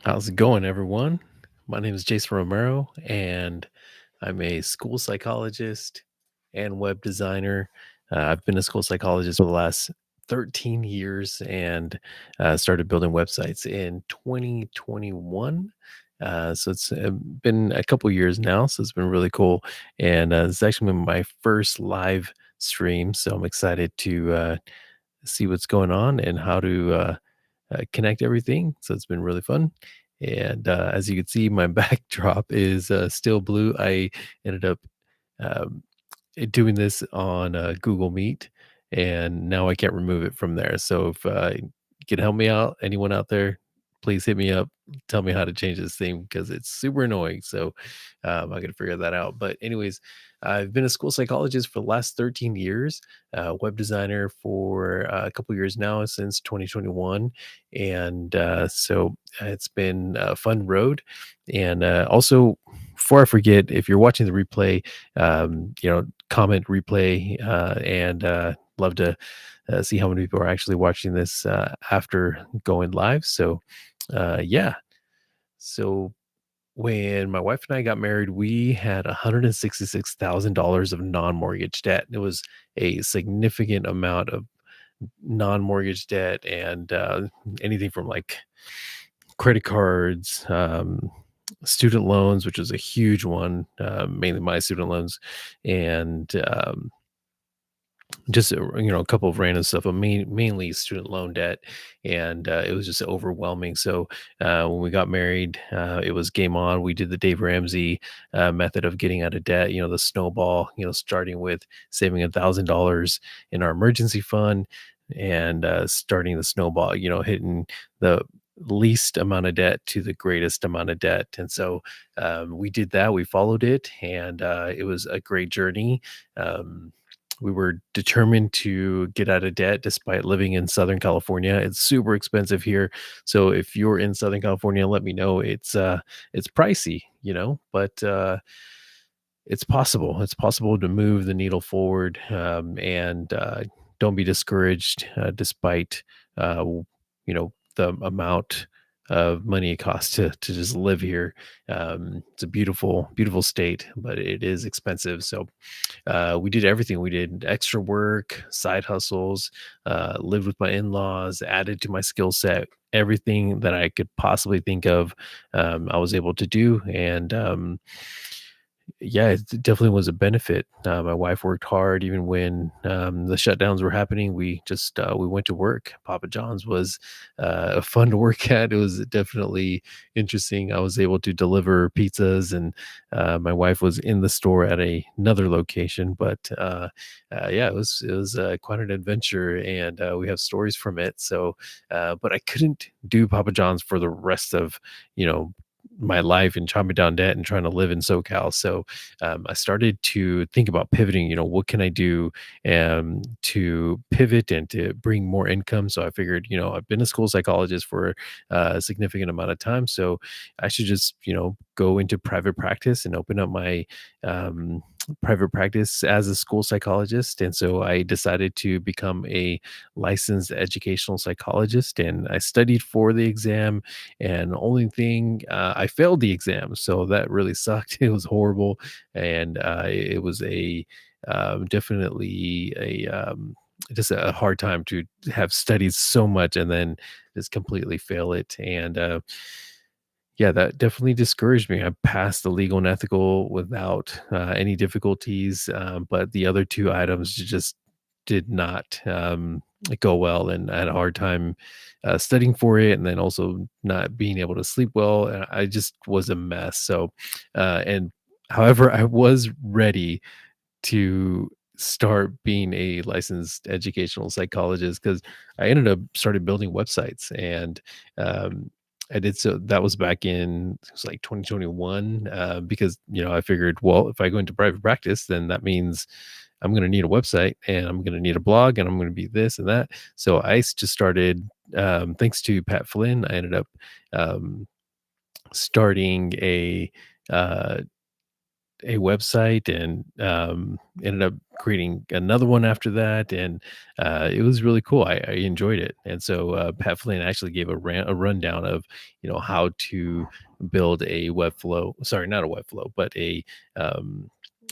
How's it going, everyone? My name is Jason Romero, and I'm a school psychologist and web designer. I've been a school psychologist for the last 13 years and started building websites in 2021. So it's been a couple years now, so it's been really cool. And it's actually been my first live stream, so I'm excited to see what's going on and how to connect everything. So it's been really fun. And as you can see, my backdrop is still blue. I ended up um, doing this on Google Meet, and now I can't remove it from there. So if you can help me out, anyone out there, please hit me up. Tell me how to change this thing because it's super annoying. So I got to figure that out. But anyways, I've been a school psychologist for the last 13 years, web designer for a couple years now since 2021, and it's been a fun road. And also, before I forget, if you're watching the replay, comment replay, and love to see how many people are actually watching this after going live. So, yeah. So when my wife and I got married, we had $166,000 of non-mortgage debt. It was a significant amount of non-mortgage debt, and anything from like credit cards, student loans, which was a huge one, mainly my student loans, and just a couple of random stuff, but mainly student loan debt, and it was just overwhelming. So when we got married, it was game on. We did the Dave Ramsey method of getting out of debt. The snowball. Starting with saving $1,000 in our emergency fund, and starting the snowball. Hitting the least amount of debt to the greatest amount of debt. And so we did that. We followed it, and it was a great journey. We were determined to get out of debt despite living in Southern California. It's super expensive here. So if you're in Southern California, let me know. It's pricey, but it's possible. It's possible to move the needle forward, and don't be discouraged despite the amount of money it costs to just live here. It's a beautiful, beautiful state, but it is expensive. So we did everything. We did extra work, side hustles, lived with my in-laws, added to my skill set. Everything that I could possibly think of, I was able to do, and yeah, it definitely was a benefit. My wife worked hard even when the shutdowns were happening. We went to work. Papa John's was fun to work at. It was definitely interesting. I was able to deliver pizzas, and my wife was in the store at another location. But yeah, it was quite an adventure, and we have stories from it. So, but I couldn't do Papa John's for the rest of you know my life and chopping down debt and trying to live in SoCal. So I started to think about pivoting. What can I do to pivot and to bring more income? So I figured, I've been a school psychologist for a significant amount of time, so I should just, go into private practice and open up my private practice as a school psychologist. And so I decided to become a licensed educational psychologist, and I studied for the exam, and the only thing, I failed the exam, so that really sucked. It was horrible, and it was a definitely a just a hard time to have studied so much and then just completely fail it. And yeah, that definitely discouraged me. I passed the legal and ethical without any difficulties, but the other two items just did not go well, and I had a hard time studying for it, and then also not being able to sleep well. And I just was a mess. So, and however, I was ready to start being a licensed educational psychologist because I ended up started building websites, and I did. So that was back in, it was like 2021, because I figured, well, if I go into private practice, then that means I'm going to need a website, and I'm going to need a blog, and I'm going to be this and that. So just started, thanks to Pat Flynn, I ended up um, starting uh, a website and ended up creating another one after that. And it was really cool. I enjoyed it. And so Pat Flynn actually gave a rundown of, how to build a Webflow, sorry, not a Webflow, but a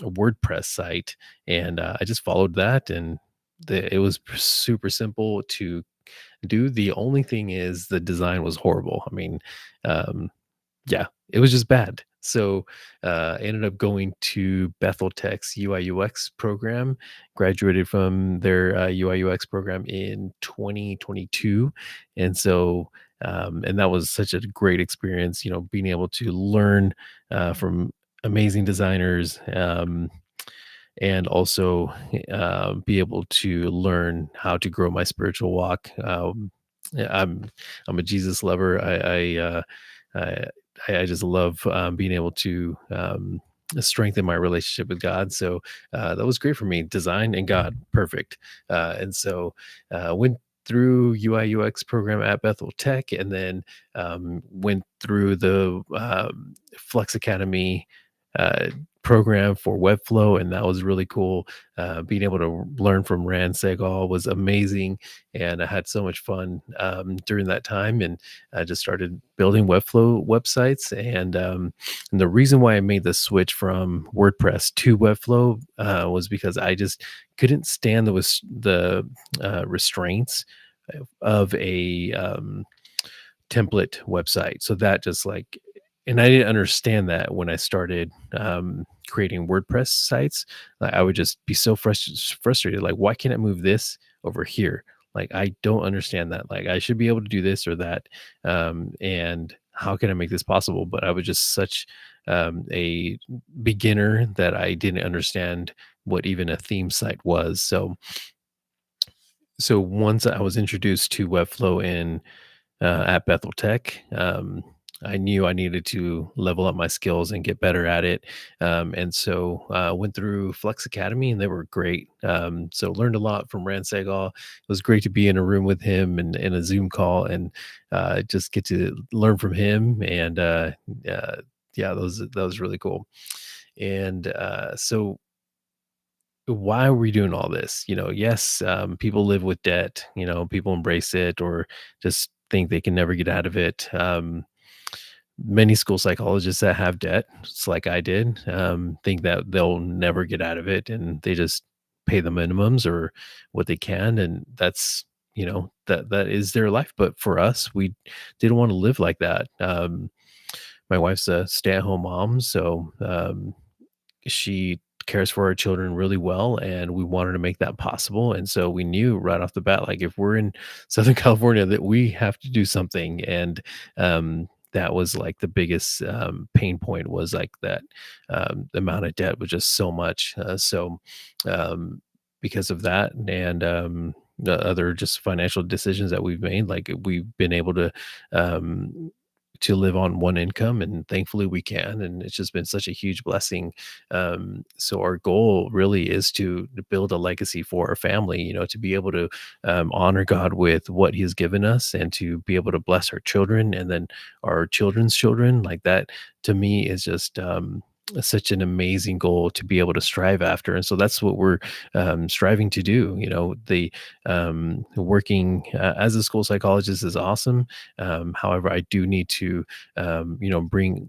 WordPress site. And I just followed that, and it was super simple to do. The only thing is the design was horrible. I mean, um, yeah, it was just bad. So, I ended up going to Bethel Tech's UI/UX program, graduated from their, UI/UX program in 2022, and so, and that was such a great experience, being able to learn, from amazing designers, and also, be able to learn how to grow my spiritual walk. Yeah, I'm a Jesus lover. I I just love, being able to, strengthen my relationship with God. So that was great for me. Design and God, perfect. And so went through UI/UX program at Bethel Tech, and then went through the Flex Academy uh, program for Webflow, and that was really cool. Being able to learn from Rand Segal was amazing, and I had so much fun during that time. And I just started building Webflow websites. And the reason why I made the switch from WordPress to Webflow was because I just couldn't stand the restraints of a template website. So that just like, and I didn't understand that when I started creating WordPress sites. Like, I would just be so frustrated. Like, why can't I move this over here? Like, I don't understand that. Like, I should be able to do this or that. And how can I make this possible? But I was just such a beginner that I didn't understand what even a theme site was. So once I was introduced to Webflow at Bethel Tech. I knew I needed to level up my skills and get better at it. And so went through Flex Academy, and they were great. So learned a lot from Rand Segal. It was great to be in a room with him and in a Zoom call, and just get to learn from him. And uh, yeah, that was really cool. And so why are we doing all this? Yes, people live with debt, people embrace it or just think they can never get out of it. Many school psychologists that have debt, just like I did, think that they'll never get out of it, and they just pay the minimums or what they can. And that's, that is their life. But for us, we didn't want to live like that. My wife's a stay-at-home mom, so she cares for our children really well, and we wanted to make that possible. And so we knew right off the bat, like, if we're in Southern California, that we have to do something. And that was like the biggest pain point, was like that the amount of debt was just so much. So because of that, and the other just financial decisions that we've made, like, we've been able um, to live on one income, and thankfully we can. And it's just been such a huge blessing. So our goal really is to build a legacy for our family, to be able to honor God with what he has given us, and to be able to bless our children and then our children's children. Like, that to me is just such an amazing goal to be able to strive after. And so that's what we're striving to do. The working as a school psychologist is awesome. However, I do need to, bring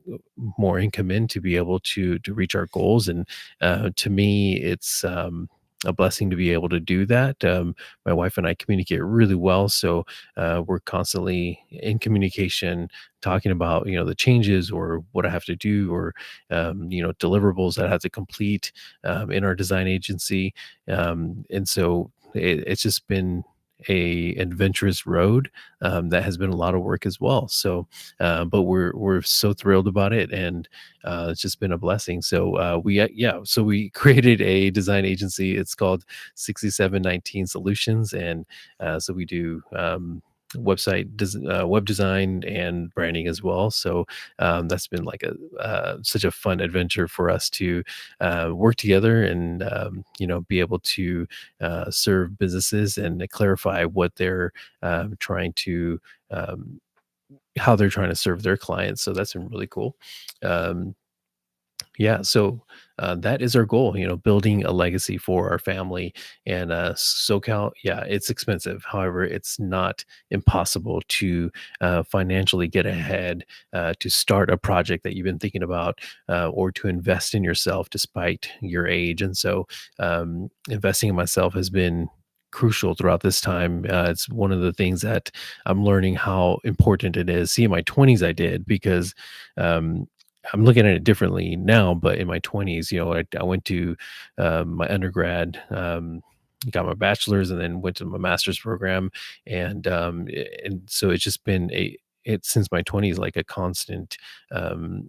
more income in to be able to reach our goals. And to me, it's a blessing to be able to do that. My wife and I communicate really well, so we're constantly in communication, talking about the changes or what I have to do, or deliverables that I have to complete in our design agency. And so it's just been a adventurous road that has been a lot of work as well. So but we're so thrilled about it, and it's just been a blessing. So so we created a design agency. It's called 6719 Solutions. And so we do web design and branding as well. So that's been like a such a fun adventure for us to work together, and be able to serve businesses and clarify what they're trying to how they're trying to serve their clients. So that's been really cool. Um, Yeah, so that is our goal, building a legacy for our family. And SoCal, yeah, it's expensive. However, it's not impossible to financially get ahead, to start a project that you've been thinking about, or to invest in yourself despite your age. And so, investing in myself has been crucial throughout this time. It's one of the things that I'm learning how important it is. See, in my 20s, I did because. Um, I'm looking at it differently now, but in my 20s, I went to my undergrad, got my bachelor's, and then went to my master's program, and so it's just been it since my 20s, like a constant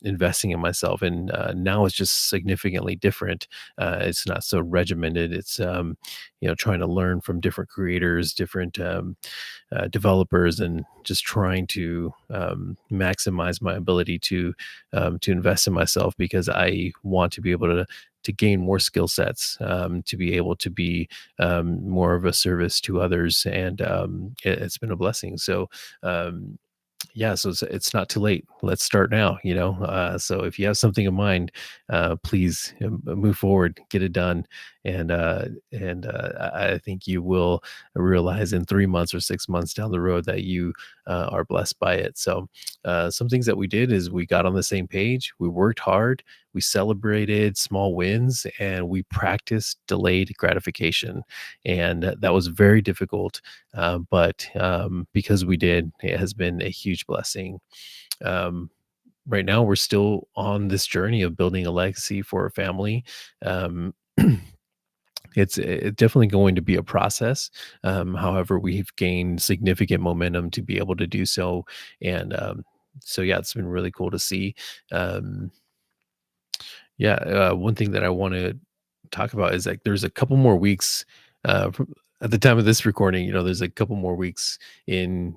investing in myself, and now it's just significantly different. It's not so regimented. It's trying to learn from different creators, different developers, and just trying to maximize my ability to invest in myself because I want to be able to gain more skill sets, to be able to be more of a service to others, and it's been a blessing. So um, yeah, so it's not too late. Let's start now, so if you have something in mind, please move forward, get it done, and I think you will realize in 3 months or 6 months down the road that you are blessed by it. So some things that we did is we got on the same page, we worked hard, we celebrated small wins, and we practiced delayed gratification, and that was very difficult, but because we did, it has been a huge blessing. Um, right now, we're still on this journey of building a legacy for our family. Um, it's definitely going to be a process. However, we've gained significant momentum to be able to do so, and so yeah, it's been really cool to see. Um, yeah, one thing that I want to talk about is like there's a couple more weeks at the time of this recording. There's a couple more weeks in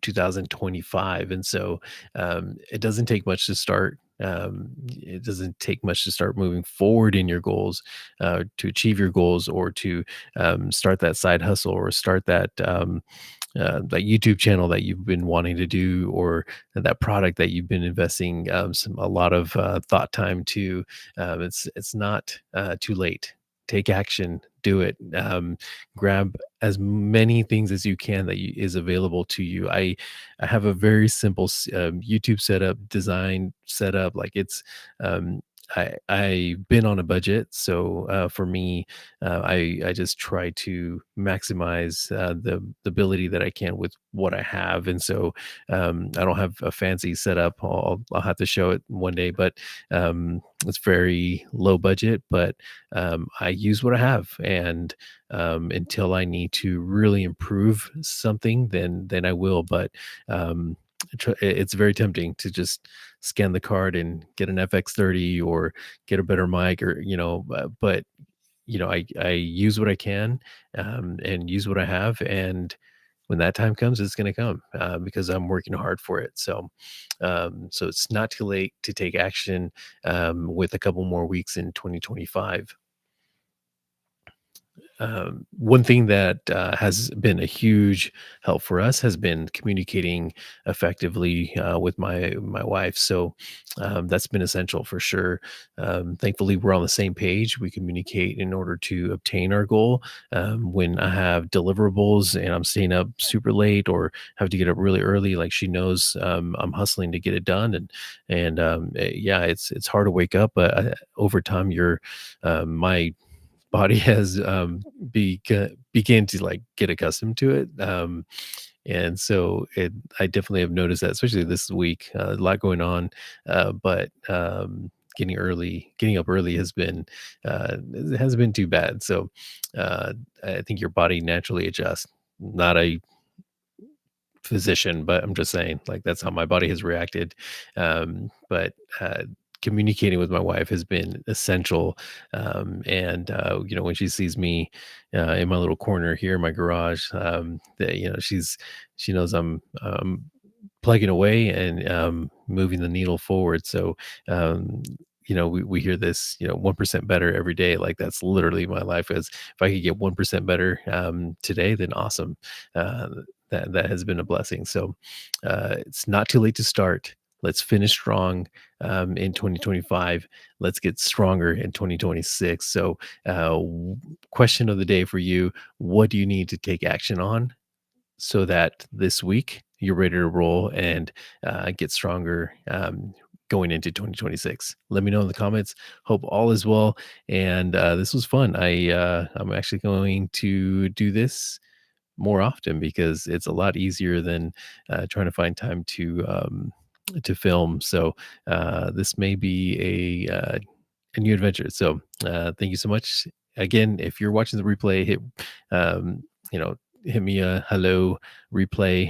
2025, and so it doesn't take much to start. It doesn't take much to start moving forward in your goals, to achieve your goals, or to start that side hustle, or start that YouTube channel that you've been wanting to do, or that product that you've been investing a lot of thought time to. It's not too late. Take action. Do it. Grab as many things as you can that is available to you. I have a very simple YouTube setup, design setup. Like it's I've been on a budget, so for me, I just try to maximize the ability that I can with what I have, and so I don't have a fancy setup. I'll have to show it one day, but it's very low budget. But I use what I have, and until I need to really improve something, then I will. But it's very tempting to just scan the card and get an FX30 or get a better mic, or but I use what I can, and use what I have, and when that time comes, it's going to come, because I'm working hard for it. So it's not too late to take action, with a couple more weeks in 2025. One thing that has been a huge help for us has been communicating effectively with my wife. So that's been essential for sure. Thankfully, we're on the same page. We communicate in order to obtain our goal. When I have deliverables and I'm staying up super late or have to get up really early, like she knows I'm hustling to get it done, and yeah, it's hard to wake up, but over time, my body has began to like get accustomed to it. And so I definitely have noticed that, especially this week, a lot going on. But getting up early it hasn't been too bad. So uh, I think your body naturally adjusts. Not a physician, but I'm just saying, like, that's how my body has reacted. But communicating with my wife has been essential. And when she sees me in my little corner here in my garage, that she knows I'm plugging away and moving the needle forward. So um, we hear this 1% better every day. Like that's literally my life. Is if I could get 1% better today, then awesome. uh, that has been a blessing. So it's not too late to start. Let's finish strong in 2025. Let's get stronger in 2026. So, question of the day for you: what do you need to take action on so that this week you're ready to roll and get stronger going into 2026? Let me know in the comments. Hope all is well. And this was fun. I'm actually going to do this more often because it's a lot easier than trying to find time to film. So this may be a new adventure. So thank you so much. Again, if you're watching the replay, um, you know hit me a hello replay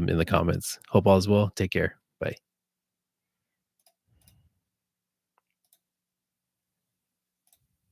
in the comments. Hope all is well. Take care.